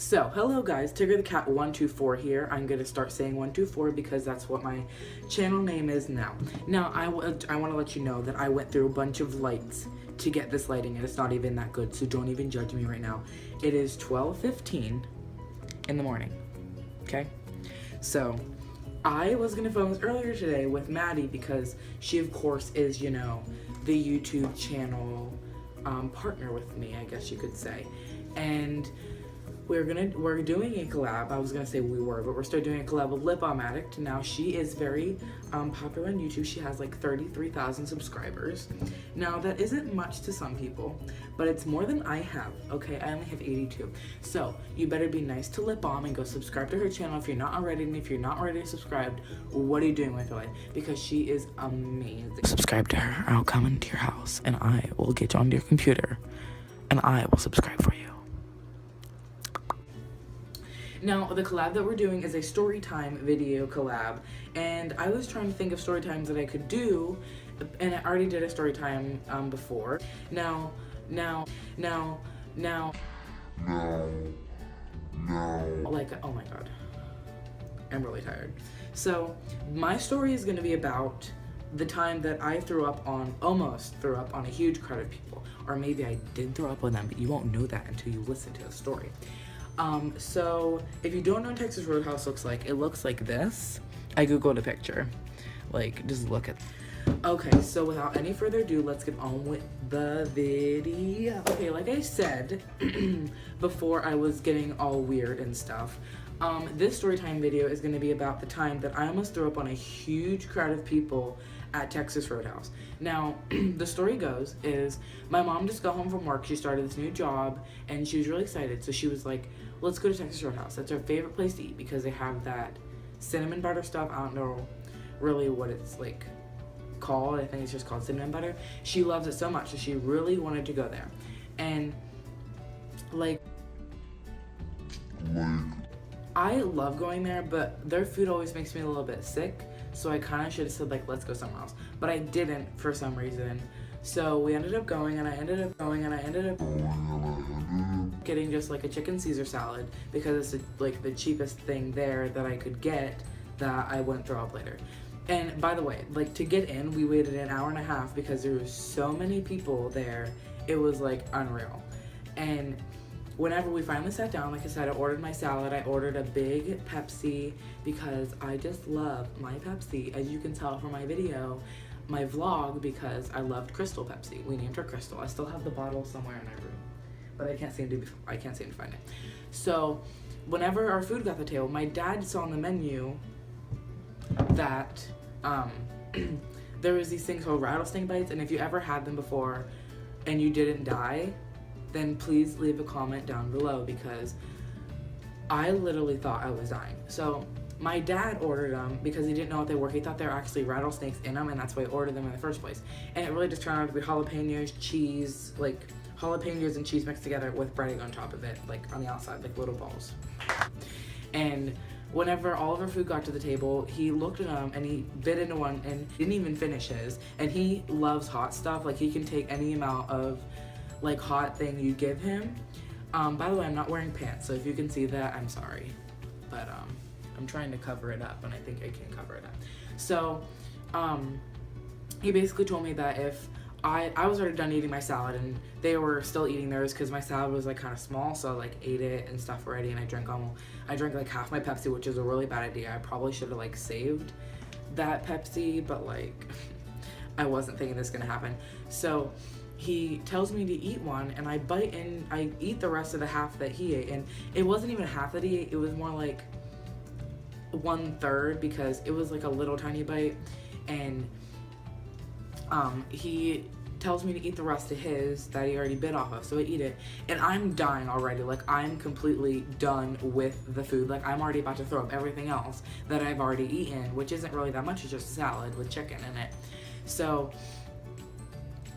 So, hello guys, Tigger the Cat 124 here. I'm going to start saying 124 because that's what my channel name is now. Now, I want to let you know that I went through a bunch of lights to get this lighting, and it's not even that good, so don't even judge me right now. It is 12:15 in the morning, okay? So, I was going to film this earlier today with Maddie because she, of course, is, you know, the YouTube channel partner with me, I guess you could say. And we're doing a collab. I was gonna say we were, but we're still doing a collab with Lip Addict. Now she is very popular on YouTube. She has like 33,000 subscribers. Now that isn't much to some people, but it's more than I have. Okay, I only have 82. So you better be nice to Lip Balm and go subscribe to her channel if you're not already. And if you're not already subscribed, what are you doing with your life? Because she is amazing. Subscribe to her. I'll come into your house and I will get you on your computer, and I will subscribe for you. Now, the collab that we're doing is a Storytime video collab, and I was trying to think of Storytimes that I could do, and I already did a Storytime before. Now, like, oh my god, I'm really tired. So, my story is going to be about the time that I almost threw up on a huge crowd of people, or maybe I did throw up on them, but you won't know that until you listen to the story. So if you don't know what Texas Roadhouse looks like, it looks like this. I googled a picture. Like, just look at. Okay, so without any further ado, let's get on with the video. Okay, like I said before, I was getting all weird and stuff. This storytime video is going to be about the time that I almost threw up on a huge crowd of people at Texas Roadhouse. Now, the story goes is my mom just got home from work. She started this new job and she was really excited. So she was like, let's go to Texas Roadhouse. That's her favorite place to eat because they have that cinnamon butter stuff. I don't know really what it's like called. I think it's just called cinnamon butter. She loves it so much, so she really wanted to go there. And like I love going there, but their food always makes me a little bit sick. So I kind of should have said, like, let's go somewhere else. But I didn't for some reason. So we ended up going, and I ended up getting just like a chicken Caesar salad because it's like the cheapest thing there that I could get that I wouldn't throw up later. And by the way, like, to get in, we waited an hour and a half because there was so many people there. It was like unreal. And whenever we finally sat down, like I said, I ordered my salad. I ordered a big Pepsi because I just love my Pepsi, as you can tell from my video, my vlog, because I loved Crystal Pepsi. We named her Crystal. I still have the bottle somewhere in my room, but I can't seem to find it. So whenever our food got to the table, my dad saw on the menu that there was these things called rattlesnake bites, and if you ever had them before and you didn't die, then please leave a comment down below because I literally thought I was dying. So my dad ordered them because he didn't know what they were. He thought they were actually rattlesnakes in them, and that's why he ordered them in the first place. And it really just turned out to be jalapenos, cheese, like jalapenos and cheese mixed together with breading on top of it, like on the outside, like little balls. And whenever all of our food got to the table, he looked at them and he bit into one and didn't even finish his. And he loves hot stuff. Like, he can take any amount of like hot thing you give him. By the way, I'm not wearing pants, so if you can see that, I'm sorry. But I'm trying to cover it up, and I think I can cover it up. So he basically told me that if I was already done eating my salad and they were still eating theirs because my salad was like kind of small, so I like ate it and stuff already, and I drank like half my Pepsi, which is a really bad idea. I probably should have like saved that Pepsi, but like I wasn't thinking this was gonna happen. So he tells me to eat one, and I bite and I eat the rest of the half that he ate, and it wasn't even half that he ate, it was more like 1/3 because it was like a little tiny bite. And he tells me to eat the rest of his that he already bit off of, so I eat it, and I'm dying already. Like, I'm completely done with the food. Like, I'm already about to throw up everything else that I've already eaten, which isn't really that much. It's just a salad with chicken in it. So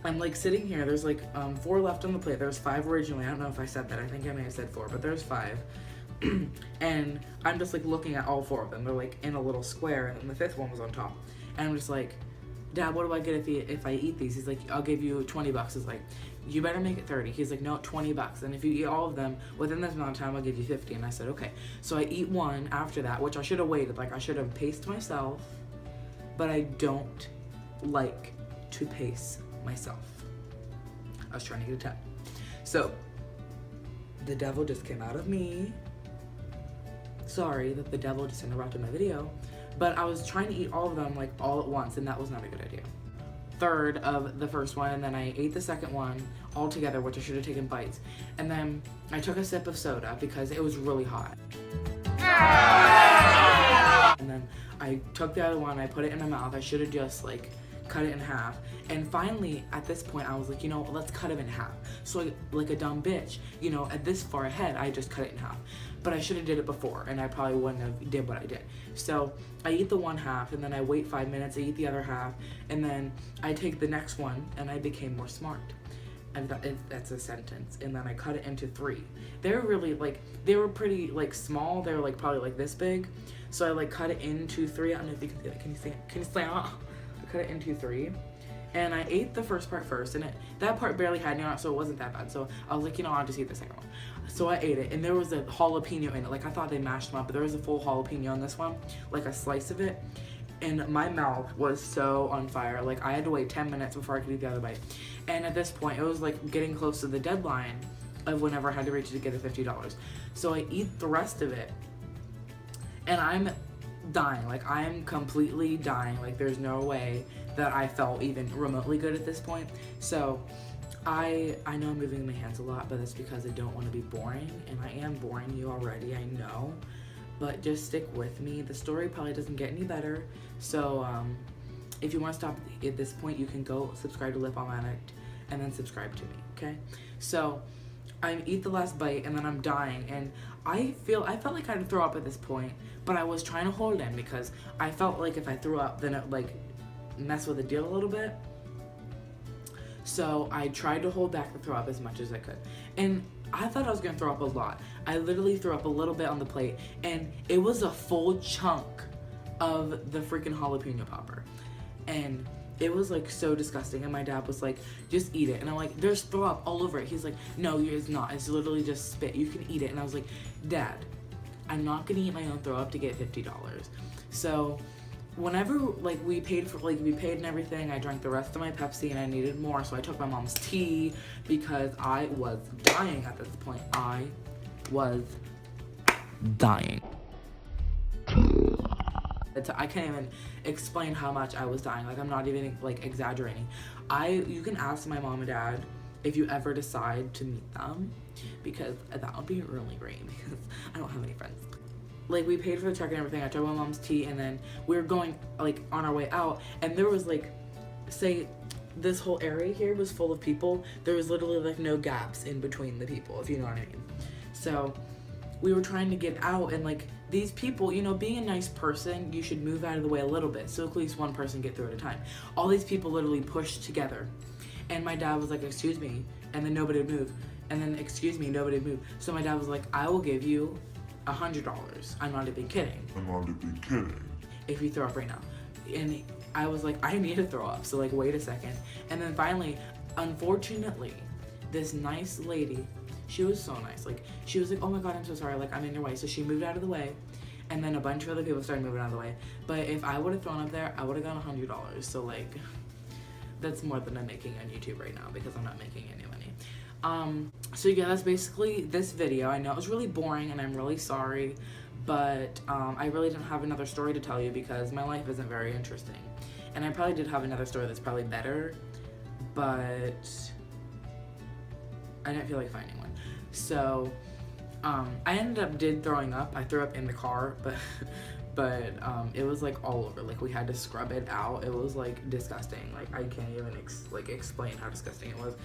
I'm like sitting here, there's like 4 left on the plate. There's 5 originally. I don't know if I said that. I think I may have said 4, but there's 5. And I'm just like looking at all 4 of them. They're like in a little square, and then the 5th one was on top. And I'm just like, Dad, what do I get if I eat these? He's like, I'll give you $20. It's like, you better make it 30. He's like, no, $20. And if you eat all of them within this amount of time, I'll give you 50. And I said, okay. So I eat one after that, which I should have waited. Like, I should have paced myself, but I don't like to pace myself. I was trying to get a 10. So the devil just came out of me. Sorry that the devil just interrupted my video, but I was trying to eat all of them like all at once, and that was not a good idea. Third of the first one, and then I ate the second one all together, which I should have taken bites. And then I took a sip of soda because it was really hot. And then I took the other one, I put it in my mouth. I should have just like cut it in half. And finally, at this point, I was like, you know, let's cut it in half. So like a dumb bitch, you know, at this far ahead, I just cut it in half. But I should have did it before, and I probably wouldn't have did what I did. So I eat the one half, and then I wait 5 minutes, I eat the other half, and then I take the next one, and I became more smart. And that's a sentence. And then I cut it into 3. They're really like, they were pretty like small. They were like probably like this big. So I like cut it into 3. I don't know if you can see that. Can you see it? Can you see it? I cut it into 3. And I ate the first part first, and that part barely had any on it, so it wasn't that bad. So I was like, you know, I'll just eat the second one. So I ate it, and there was a jalapeno in it. Like, I thought they mashed them up, but there was a full jalapeno in this one, like a slice of it. And my mouth was so on fire. Like, I had to wait 10 minutes before I could eat the other bite. And at this point, it was like getting close to the deadline of whenever I had to reach to get the $50. So I eat the rest of it, and I'm dying. Like, I am completely dying. Like, there's no way that I felt even remotely good at this point. So I know I'm moving my hands a lot, but that's because I don't want to be boring, and I am boring you already, I know, but just stick with me. The story probably doesn't get any better. So if you want to stop at this point, you can go subscribe to Lip Addict and then subscribe to me, okay? So I eat the last bite, and then I'm dying, and I felt like I'd throw up at this point, but I was trying to hold in because I felt like if I threw up, then it like mess with the deal a little bit. So I tried to hold back the throw up as much as I could, and I thought I was gonna throw up a lot. I literally threw up a little bit on the plate, and it was a full chunk of the freaking jalapeno popper, and it was like so disgusting. And my dad was like, just eat it. And I'm like, there's throw up all over it. He's like, no, it's not, it's literally just spit, you can eat it. And I was like, Dad, I'm not gonna eat my own throw up to get $50. So whenever like we paid and everything, I drank the rest of my Pepsi, and I needed more, so I took my mom's tea because I was dying at this point. I was dying. I can't even explain how much I was dying. Like, I'm not even like exaggerating. You can ask my mom and dad if you ever decide to meet them, because that would be really great because I don't have any friends. Like, we paid for the truck and everything. I took my mom's tea, and then we were going like on our way out, and there was like, say this whole area here was full of people. There was literally like no gaps in between the people, if you know what I mean. So we were trying to get out, and like these people, you know, being a nice person, you should move out of the way a little bit so at least one person get through at a time. All these people literally pushed together, and my dad was like, excuse me, and then nobody would move, and then excuse me, nobody would move. So my dad was like, I will give you $100. I'm not even kidding. If you throw up right now. And I was like, I need to throw up, so like wait a second. And then finally, unfortunately, this nice lady, she was so nice. Like, she was like, oh my God, I'm so sorry, like I'm in your way. So she moved out of the way, and then a bunch of other people started moving out of the way. But if I would have thrown up there, I would have gotten $100. So like, that's more than I'm making on YouTube right now because I'm not making any money. So yeah, that's basically this video. I know it was really boring, and I'm really sorry, but I really didn't have another story to tell you because my life isn't very interesting. And I probably did have another story that's probably better, but I didn't feel like finding one. So I ended up throwing up. I threw up in the car, but it was like all over. Like, we had to scrub it out. It was like disgusting. Like, I can't even explain how disgusting it was.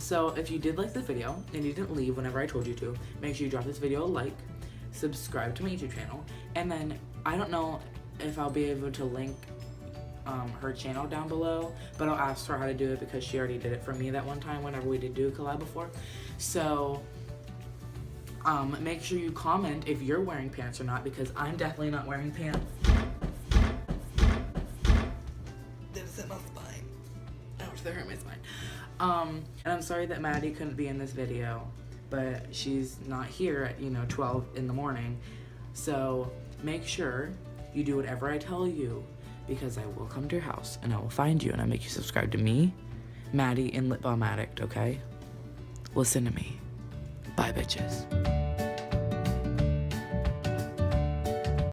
So if you did like this video and you didn't leave whenever I told you to, make sure you drop this video a like, subscribe to my YouTube channel, and then I don't know if I'll be able to link her channel down below, but I'll ask her how to do it because she already did it for me that one time whenever we did do a collab before. So make sure you comment if you're wearing pants or not, because I'm definitely not wearing pants. This is in my spine. Ouch, that hurt my spine. And I'm sorry that Maddie couldn't be in this video, but she's not here at, 12 in the morning. So make sure you do whatever I tell you, because I will come to your house and I will find you and I'll make you subscribe to me, Maddie, and Lip Balm Addict, okay? Listen to me. Bye, bitches.